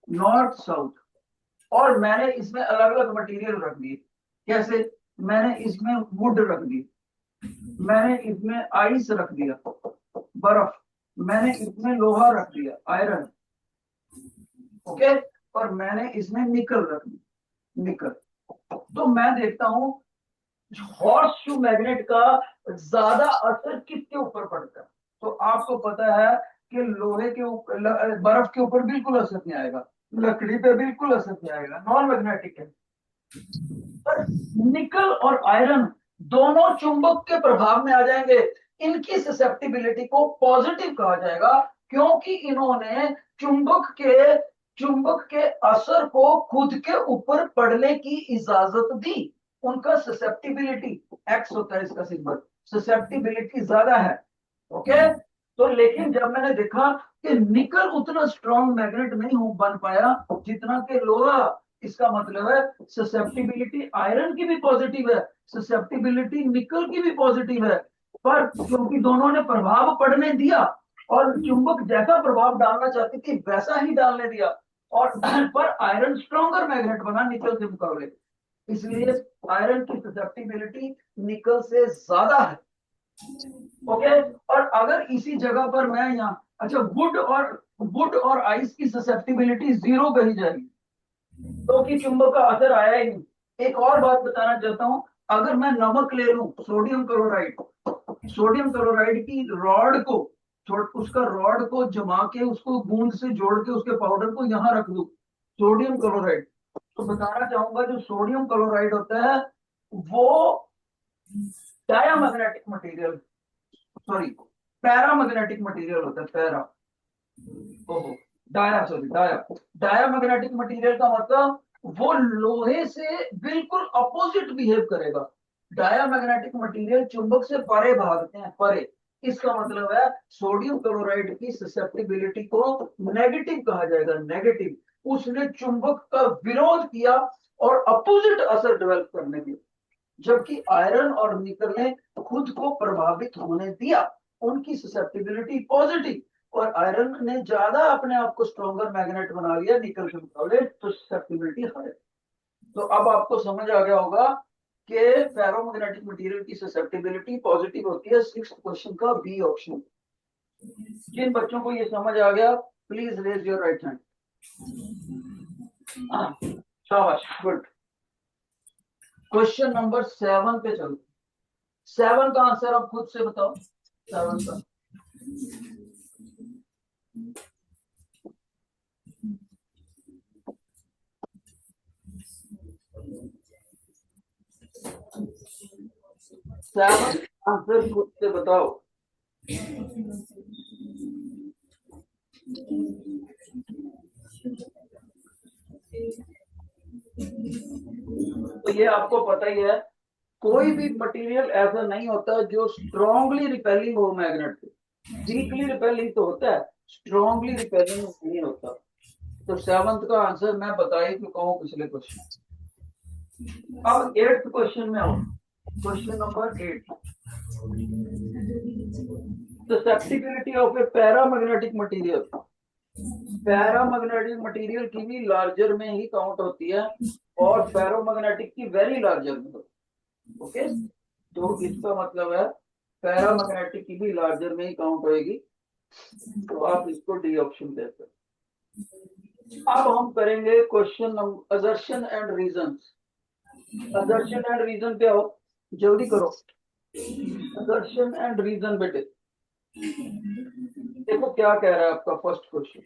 Speaker 1: नॉर्थ साउथ, और मैंने इसमें अलग अलग मटेरियल रख दिए। कैसे? मैंने इसमें वुड रख दी, मैंने इसमें आइस रख दिया, बर्फ, मैंने इसमें लोहा रख दिया, आयरन, ओके, और मैंने इसमें निकल रख दी, निकल। तो मैं देखता हूं हॉर्स शू मैग्नेट का ज्यादा असर किसके ऊपर पड़ता है? तो आपको पता है कि लोहे के ऊपर, बर्फ के ऊपर बिल्कुल असर नहीं आएगा, लकड़ी पे बिल्कुल असर नहीं आएगा, नॉन मैग्नेटिक है। पर निकल और आयरन दोनों चुंबक के प्रभाव में आ जाएंगे, इनकी ससेप्टिबिलिटी को पॉजिटिव कहा जाएगा, क्योंकि इन्होंने चुंबक के असर को खुद के ऊपर पड़ने की इजाजत दी। उनका ससेप्टिबिलिटी, एक्स होता है इसका सिंबल, ससेप्टिबिलिटी ज्यादा है, ओके। तो लेकिन जब मैंने देखा कि निकल उतना स्ट्रॉन्ग मैग्नेट नहीं हो बन पाया जितना कि लोहा, इसका मतलब है ससेप्टिबिलिटी आयरन की भी पॉजिटिव है, ससेप्टिबिलिटी निकल की भी पॉजिटिव है, पर क्योंकि दोनों ने प्रभाव पड़ने दिया, और चुंबक जैसा प्रभाव डालना चाहती थी वैसा ही डालने दिया, और पर आयरन स्ट्रॉन्गर मैग्नेट बना निकल के मुकाबले, इसलिए आयरन की ससेप्टिबिलिटी निकल से ज्यादा है, ओके। और अगर इसी जगह पर मैं यहाँ, अच्छा, वुड और आइस की ससेप्टिबिलिटी जीरो कही जाएगी, क्योंकि चुंबक का असर आया ही नहीं। एक और बात बताना चाहता हूं, अगर मैं नमक ले लूं, सोडियम क्लोराइड, सोडियम क्लोराइड की रॉड को, उसका रॉड को जमा के उसको गूंद से जोड़ के उसके पाउडर को यहां रख दूं, सोडियम क्लोराइड, तो बताना चाहूंगा जो सोडियम क्लोराइड होता है वो diamagnetic material, sorry, paramagnetic material होता है, पैरा, ओहो, dia, sorry, diamagnetic material का मतलब वो लोहे से बिल्कुल अपोजिट बिहेव करेगा। डाया मैग्नेटिक मटेरियल चुंबक से परे भागते हैं, परे। इसका मतलब है सोडियम क्लोराइड की ससेप्टिबिलिटी को नेगेटिव कहा जाएगा, नेगेटिव। उसने चुंबक का विरोध किया और अपोजिट असर डेवलप करने दिया, जबकि आयरन और निकल ने खुद को प्रभावित होने दिया, उनकी ससेप्टिबिलिटी पॉजिटिव, और आयरन ने ज्यादा अपने आप को स्ट्रॉन्गर मैग्नेट बना लिया निकल के मुकाबले, तो ससेप्टिबिलिटी हाई। तो अब आपको समझ आ गया होगा कि फेरोमैग्नेटिक मटेरियल की ससेप्टिबिलिटी पॉजिटिव होती है। 6th क्वेश्चन का बी ऑप्शन। जिन बच्चों को ये समझ आ गया please raise your right hand. शाबाश, गुड। क्वेश्चन नंबर 7 पे चलो। 7 का आंसर आप खुद से बताओ। 7 का 7 आंसर खुद से बताओ। तो ये आपको पता ही है, कोई भी मटेरियल ऐसा नहीं होता जो स्ट्रांगली रिपेलिंग हो मैग्नेट से। वीकली रिपेलिंग तो होता है, स्ट्रांगली रिपेलिंग नहीं होता। तो 7th का आंसर मैं बता ही चुका हूं पिछले क्वेश्चन। अब 8th क्वेश्चन में आओ। Question number 8, susceptibility of A paramagnetic material. Paramagnetic material की भी लार्जर में ही काउंट होती है और फेरोमैग्नेटिक की वेरी लार्जर में। ओके, तो इसका मतलब है पैरामैग्नेटिक की भी लार्जर में ही काउंट होएगी। तो आप इसको डी ऑप्शन देते हैं। अब हम करेंगे question number assertion and reasons. Assertion and reason पे आओ, जल्दी करो। असर्शन एंड रीजन बेटे, देखो क्या कह रहा है आपका first question.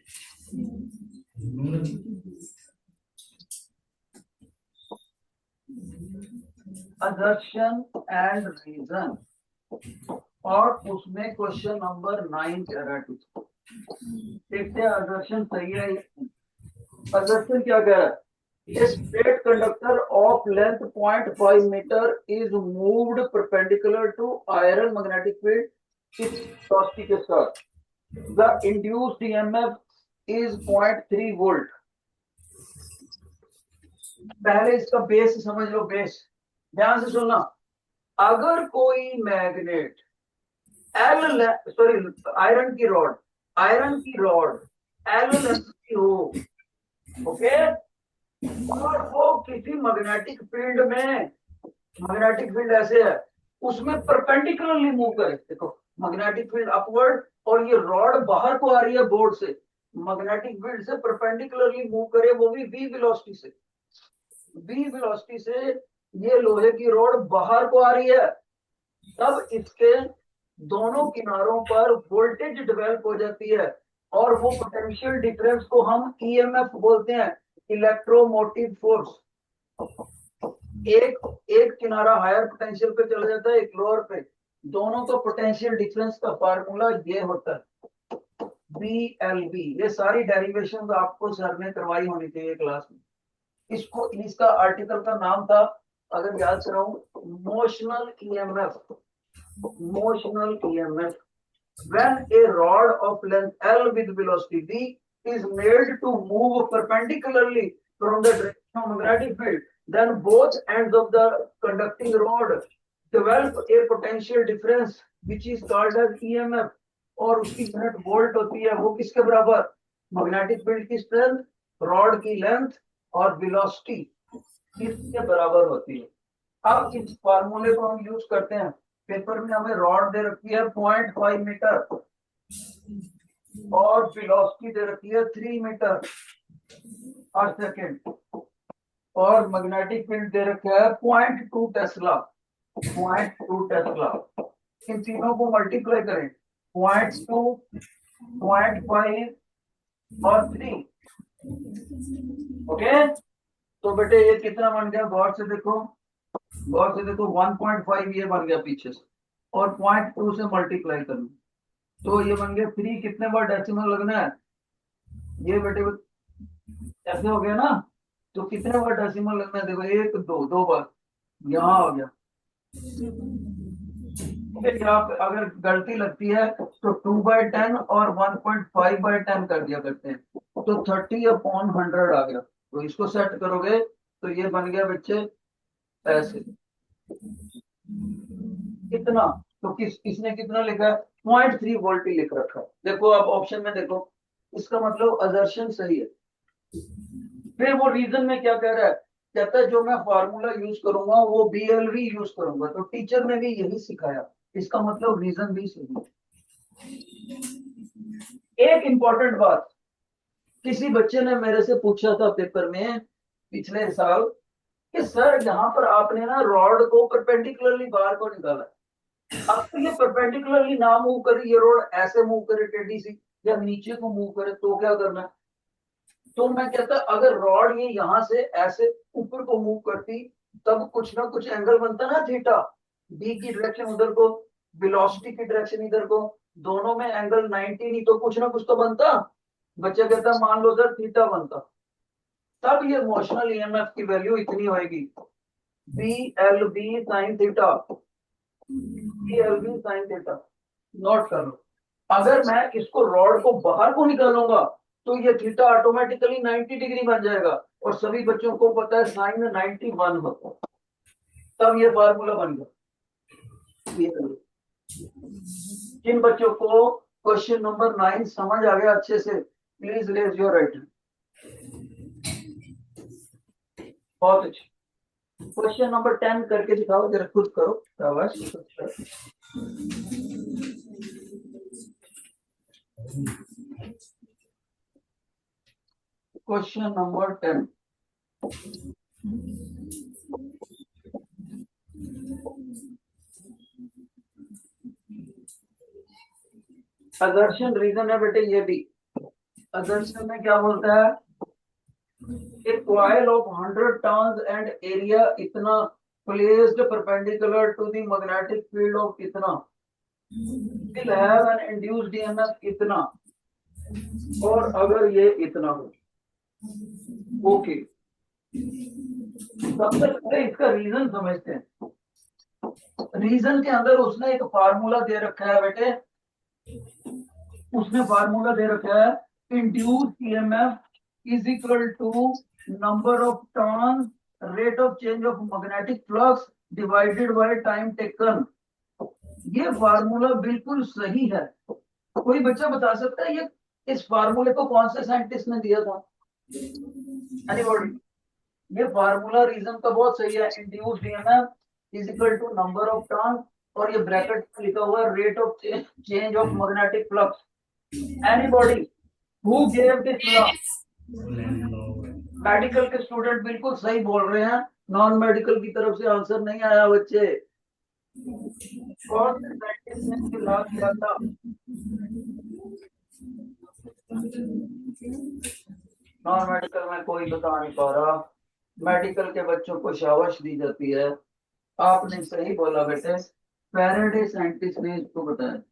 Speaker 1: Assertion and reason, और उसमें क्वेश्चन नंबर 9 कह रहा है। देखते हैं असर्शन सही है। असर्शन क्या कह रहा है? A straight conductor of length 0.5 meter is moved perpendicular to iron magnetic field इस velocity के साथ। The induced EMF is 0.3 volt। पहले इसका बेस समझ लो, बेस ध्यान से सुनना। अगर कोई मैग्नेट आयरन की रॉड एल लेंथ की हो, ओके, और वो किसी मैग्नेटिक फील्ड में, मैग्नेटिक फील्ड ऐसे है उसमें परपेंडिकुलरली मूव करे। देखो मैग्नेटिक फील्ड अपवर्ड और ये रॉड बाहर को आ रही है बोर्ड से, मैग्नेटिक फील्ड से परपेंडिकुलरली मूव करे, वो भी v वेलोसिटी से। v वेलोसिटी से ये लोहे की रॉड बाहर को आ रही है, तब इसके दोनों किनारों पर वोल्टेज डेवलप हो जाती है और वो पोटेंशियल डिफरेंस को हम ईएमएफ बोलते हैं, इलेक्ट्रोमोटिव फोर्स। एक किनारा हायर पोटेंशियल पे चला जाता है, एक लोअर पे। दोनों का पोटेंशियल डिफरेंस का फार्मूला ये होता है BLB। ये सारी डेरिवेशन आपको सर ने करवाई होनी चाहिए क्लास में। इसको, इसका आर्टिकल का नाम था, अगर याद कर रहा हूं, motional EMF. Motional EMF when a rod of length L with velocity v is made to move perpendicularly from the direction of magnetic field, then both ends of the conducting rod develop a potential difference which is called as EMF। और उसकी unit volt होती है। वो किसके बराबर? Magnetic field की strength, rod की length और वेलोसिटी इसके बराबर होती है। अब इस फार्मूले को हम यूज करते हैं। पेपर में हमें रॉड दे रखी है 0.5 मीटर और वेलोसिटी दे रखी है 3 मीटर पर सेकेंड, और मैग्नेटिक फील्ड दे रखा है 0.2 टेस्ला। 0.2 टेस्ला, इन तीनों को मल्टीप्लाई करें, 0.2, 0.5 और 3। ओके, तो बेटे ये कितना बन गया? गौर से देखो, गौर से देखो, 1.5 ये बन गया पीछे से, और 0.2 से मल्टीप्लाई करना, तो ये बन गया 3। कितने बार डेसिमल लगना है? ये बेटे ऐसे हो गया ना, तो कितने बार डेसिमल लगना है? देखो 1 2 2 बार यहाँ हो गया। अगर गलती लगती है तो 2/10 और 1.5/10 कर दिया करते हैं, तो 30/100 आ गया। तो इसको सेट करोगे तो ये बन गया बच्चे ऐसे। कितना? तो इसने कितना लिखा है? 0.3 वोल्ट ही लिख रखा है। देखो अब ऑप्शन में देखो, इसका मतलब असर्शन सही है। फिर वो रीजन में क्या कह रहा है कहता है जो मैं फार्मूला यूज करूंगा वो BLV यूज करूंगा। तो टीचर ने भी यही सिखाया, इसका मतलब रीजन भी सही है। एक इंपॉर्टेंट बात, किसी बच्चे ने मेरे से पूछा था पेपर में पिछले साल कि सर यहाँ पर आपने ना रॉड को परपेंडिकुलरली बार को निकाला, अब तो ये परपेंडिकुलरली ना मूव करे, ये रोड ऐसे मूव करे टेढ़ी सी, या नीचे को मूव करे, तो क्या करना है? तो मैं कहता अगर रॉड ये यहां से ऐसे ऊपर को मूव करती तब कुछ ना कुछ एंगल बनता ना थीटा, बी की डायरेक्शन उधर को, वेलोसिटी की डायरेक्शन इधर को, दोनों में एंगल 90, नहीं तो कुछ ना कुछ तो बनता। बच्चा कहता मान लो सर थीटा बनता, तब ये मोशनल ईएमएफ की वैल्यू इतनी होगी, BLB sine theta, BLB sine theta. Note कर लो, अगर मैं इसको रॉड को बाहर को निकालूंगा तो ये थीटा ऑटोमेटिकली 90 डिग्री बन जाएगा, और सभी बच्चों को पता है साइन 91 होता है। तब ये फार्मूला बन गया। जिन बच्चों को क्वेश्चन नंबर 9 समझ आ गया अच्छे से, please raise your right hand. बहुत अच्छे। क्वेश्चन नंबर 10 करके दिखाओ जरा, खुद करो, शाबाश। क्वेश्चन नंबर 10, असर्शन रीजन है बेटे, ये भी असर्शन में क्या बोलता है, a coil of 100 tons and area इतना placed perpendicular to the magnetic field of इतना will have an induced EMF इतना, और अगर ये इतना हो, ओके। सबसे पहले इसका रीजन समझते हैं। रीजन के अंदर उसने एक फार्मूला दे रखा है बेटे, उसने फार्मूला दे रखा है, induced EMF is equal to number of turn rate of change of magnetic flux divided by time taken. ये फार्मूला बिल्कुल सही है। कोई बच्चा बता सकता है ये इस फार्मूले को कौन से साइंटिस्ट ने दिया था? एनीबॉडी? ये फार्मूला रीजन का बहुत सही है, induced EMF is equal to number of turn, और ये ब्रैकेट में लिखा हुआ है rate of change of magnetic flux. Anybody who gave this law? Medical के स्टूडेंट बिल्कुल सही बोल रहे हैं, नॉन मेडिकल की तरफ से आंसर नहीं आया बच्चे। कौन से साइंटिस्ट ने इसके लॉ किया था? नॉन मेडिकल में कोई बता नहीं पा रहा, मेडिकल के बच्चों को शाबाश दी जाती है। आपने सही बोला बेटे, फैराडे साइंटिस्ट ने इसको बताया।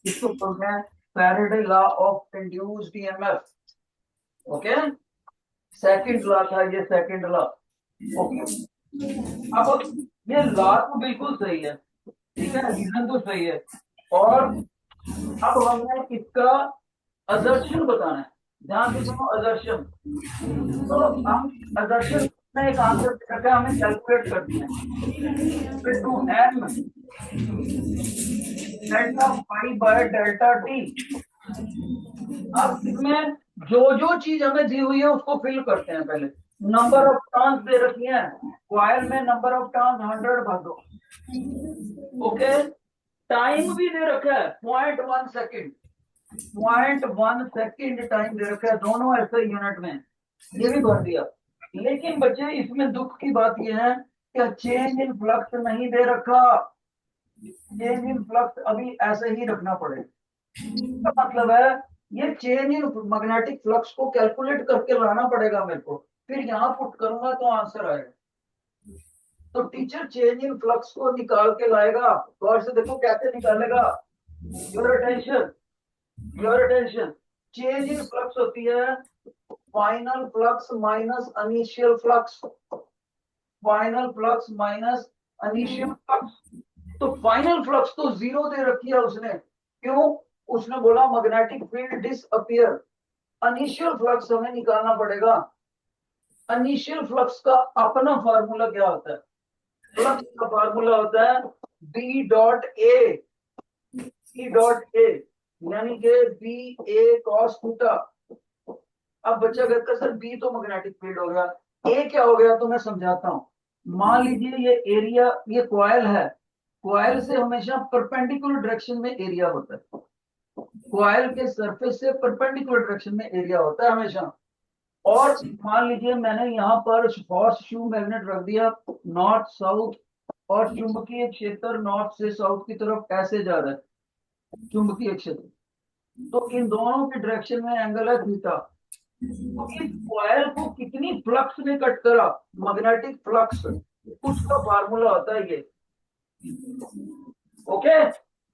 Speaker 1: इसको बोलते हैं Faraday law of induced EMF. Okay, second law था ये, सेकंड लॉ। ओके, अब ये लॉ तो बिल्कुल सही है, ठीक है, रीजन तो सही है, और अब हमने इसका असर्शन बताना है। ध्यान से सुनो, असर्शन। तो हम असर्शन में एक आंसर करके हमें कैलकुलेट करते हैं, फिर two M delta pi by delta T. अब इसमें जो जो चीज हमें दी हुई है उसको फिल करते हैं। पहले नंबर ऑफ टर्न्स दे रखी है, कॉइल में नंबर ऑफ टर्न्स 100 भर दो। ओके, टाइम भी दे रखा है 0.1 सेकेंड, 0.1 सेकेंड टाइम दे रखा है, दोनों ऐसे यूनिट में, ये भी भर दिया। लेकिन बच्चे इसमें दुख की बात यह है कि चेंज इन फ्लक्स नहीं दे रखा। चेंज इन फ्लक्स अभी ऐसे ही रखना पड़ेगा। इसका मतलब है ये चेंज इन मैग्नेटिक फ्लक्स को कैलकुलेट करके लाना पड़ेगा मेरे को, फिर यहाँ पुट करूंगा तो आंसर आएगा। तो टीचर चेंज इन फ्लक्स को निकाल के लाएगा, गौर से देखो कैसे निकालेगा। Your attention, your attention. Change in flux होती है final flux minus initial flux, final flux minus initial flux. तो फाइनल फ्लक्स तो 0 दे रखी है उसने, क्यों? उसने बोला magnetic field disappear. Initial flux हमें निकालना पड़ेगा। इनिशियल फ्लक्स का अपना फार्मूला क्या होता है? फ्लक्स का फार्मूला होता है B dot A, B dot A यानी कि बी ए कॉस थीटा। अब बच्चा कहता है सर बी तो मैग्नेटिक फील्ड हो गया, ए क्या हो गया, तो मैं समझाता हूँ। मान लीजिए ये एरिया, ये कॉइल है, कॉइल से हमेशा परपेंडिकुलर डायरेक्शन में एरिया होता है, कॉइल के सरफेस से परपेंडिकुलर डायरेक्शन में एरिया होता है हमेशा। और मान लीजिए मैंने यहाँ पर हॉर्स शू मैग्नेट रख दिया नॉर्थ साउथ, और चुंबकीय क्षेत्र नॉर्थ से साउथ की तरफ ऐसे जा रहा है चुंबकीय क्षेत्र, तो इन दोनों के डायरेक्शन में एंगल है थीटा। तो इस कॉइल को कितनी फ्लक्स ने कट करा, मैग्नेटिक फ्लक्स, उसका फार्मूला होता है ये। ओके,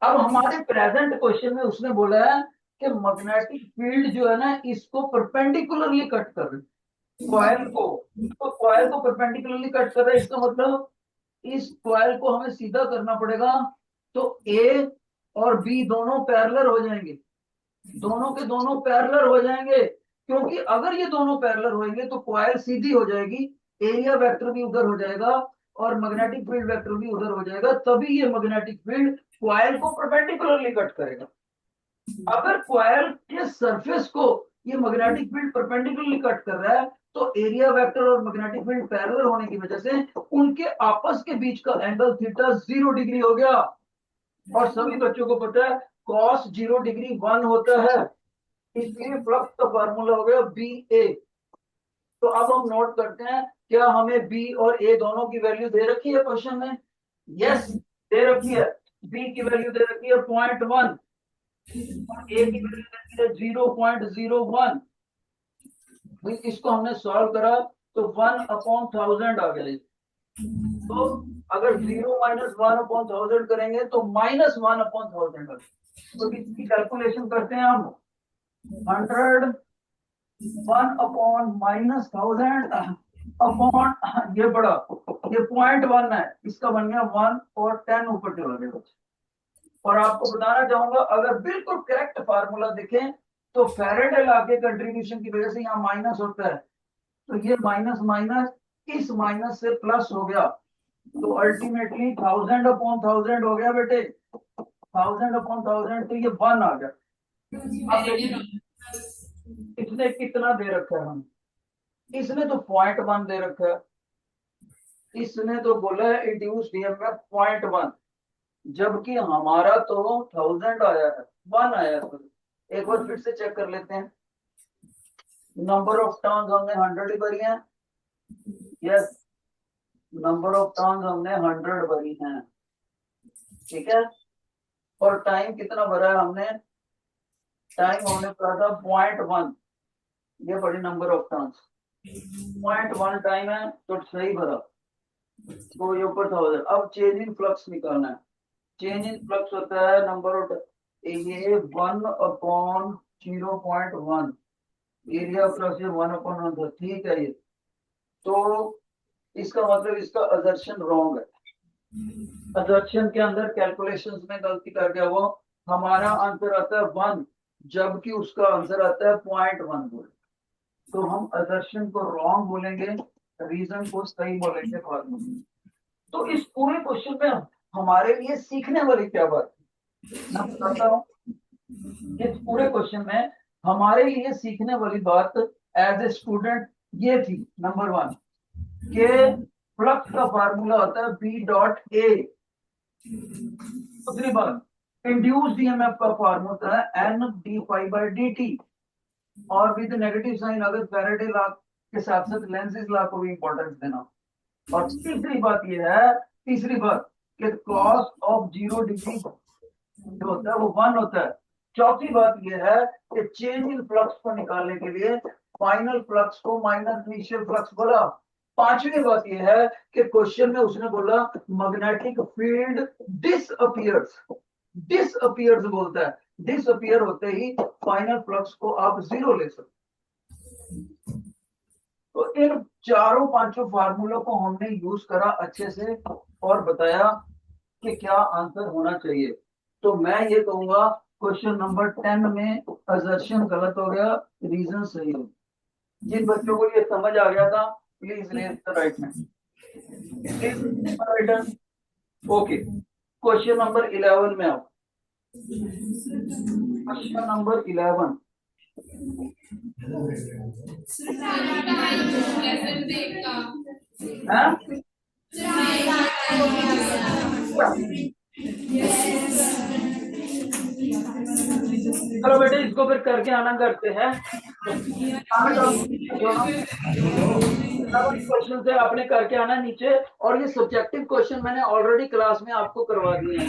Speaker 1: अब हमारे प्रेजेंट क्वेश्चन में उसने बोला है कि मैग्नेटिक फील्ड जो है ना इसको परपेंडिकुलरली कट कर रही है कॉइल को, तो कॉइल को परपेंडिकुलरली कट कर रहा है, इसका मतलब इस कॉइल को हमें सीधा करना पड़ेगा, तो ए और बी दोनों पैरेलल हो जाएंगे, दोनों के दोनों पैरेलल हो जाएंगे, क्योंकि अगर ये दोनों पैरेलल होंगे तो कॉइल सीधी हो जाएगी, एरिया वेक्टर भी उधर हो जाएगा और मैग्नेटिक फील्ड वेक्टर भी उधर हो जाएगा, तभी ये मैग्नेटिक फील्ड कॉइल को परपेंडिकुलरली कट करेगा। अगर कॉइल के सरफेस को ये मैग्नेटिक फील्ड परपेंडिकुलरली कट कर रहा है, तो एरिया वेक्टर और मैग्नेटिक फील्ड पैरेलल होने की वजह से उनके आपस के बीच का एंगल थीटा 0 डिग्री हो गया। और सभी बच्चों को पता है cos 0 डिग्री 1 होता है, इसलिए फ्लक्स का फार्मूला हो गया बी ए। तो अब हम नोट करते हैं, क्या हमें बी और ए दोनों की वैल्यू दे रखी है क्वेश्चन में? यस, दे रखी है। बी की वैल्यू दे रखी है 0.1 और ए की वैल्यू दे रखी है 0.01। भाई इसको हमने सॉल्व करा तो 1/1000 आ गया। तो अगर 0 - 1/1000 करेंगे तो -1/1000 तो इसकी कैलकुलेशन करते हैं हम। 100 1/-1000 अपॉन ये बड़ा, ये 0.1 है, इसका बन गया 1 और 10 ऊपर चला गया। और आपको बताना चाहूंगा अगर बिल्कुल करेक्ट फार्मूला देखें तो फैराडे लॉ के कंट्रीब्यूशन की वजह से यहाँ माइनस होता है, तो ये माइनस माइनस इस माइनस से प्लस हो गया, तो अल्टीमेटली 1000/1000 हो गया बेटे, 1000/1000, तो ये 1 आ गया। अब देखिए इसने कितना दे रखा है, हम इसने तो 0.1 दे रखा है, इसने तो बोला है इंड्यूस ईएमएफ 0.1, जबकि हमारा तो 1000 आया है, 1 आया है। एक बार फिर से चेक कर लेते हैं, नंबर ऑफ टर्न्स हमने 100 ही भरी है, यस, नंबर ऑफ टर्न्स हमने 100 भरी हैं, ठीक है। और टाइम कितना भरा है हमने, टाइम हमने भरा था 0.1, ये बड़ी नंबर ऑफ टर्न्स 0.1 टाइम है, तो सही भरा, तो ये ऊपर 1000। अब चेंज इन फ्लक्स निकालना है, चेंज इन फ्लक्स होता है नंबर ऑफ, ये 1/0.1, एरिया प्लस ये 1/1, ठीक है ये। तो इसका मतलब इसका असर्शन रॉन्ग है, असर्शन के अंदर कैलकुलेशंस में गलती कर गया वो, हमारा आंसर आता है 1 जबकि उसका आंसर आता है 0.1 बोले, तो हम असर्शन को रॉन्ग बोलेंगे, रीजन को सही बोलेंगे बाद में। तो इस पूरे क्वेश्चन में हमारे लिए सीखने वाली क्या बात है, मैं बताता हूँ। इस पूरे क्वेश्चन में हमारे लिए सीखने वाली बात एज ए स्टूडेंट ये थी, नंबर 1 के फ्लक्स का फार्मूला होता है बी डॉट ए। दूसरी बात इंड्यूस्ड ईएमएफ का फार्मूला होता है N D phi by D T, और विद नेगेटिव साइन अगर फैराडे लॉ के साथ साथ लेंज़ेस लॉ को भी इंपॉर्टेंस देना। और तीसरी बात यह है, तीसरी बात कि कॉस ऑफ 0 डिग्री जो होता है वो 1 होता है। चौथी बात यह है कि चेंज इन फ्लक्स को निकालने के लिए फाइनल फ्लक्स को माइनस इनिशियल फ्लक्स बोला। पांचवी बात यह है कि क्वेश्चन में उसने बोला मैग्नेटिक फील्ड डिसअपियर्स, डिसअपियर्स बोलता है, डिसअपियर होते ही फाइनल फ्लक्स को आप 0 ले सकते। तो इन चारों पांचों फार्मूलों को हमने यूज करा अच्छे से और बताया कि क्या आंसर होना चाहिए। तो मैं ये कहूंगा क्वेश्चन नंबर 10 में असर्शन गलत हो गया, रीजन सही हो। जिन बच्चों को ये समझ आ गया था please raise the right hand, okay. Question number 11 में आओ, क्वेश्चन नंबर 11 हाँ? चलो बेटे इसको फिर करके आना करते हैं। क्वेश्चन से आपने करके आना नीचे, और ये सब्जेक्टिव क्वेश्चन मैंने ऑलरेडी क्लास में आपको करवा दिए हैं।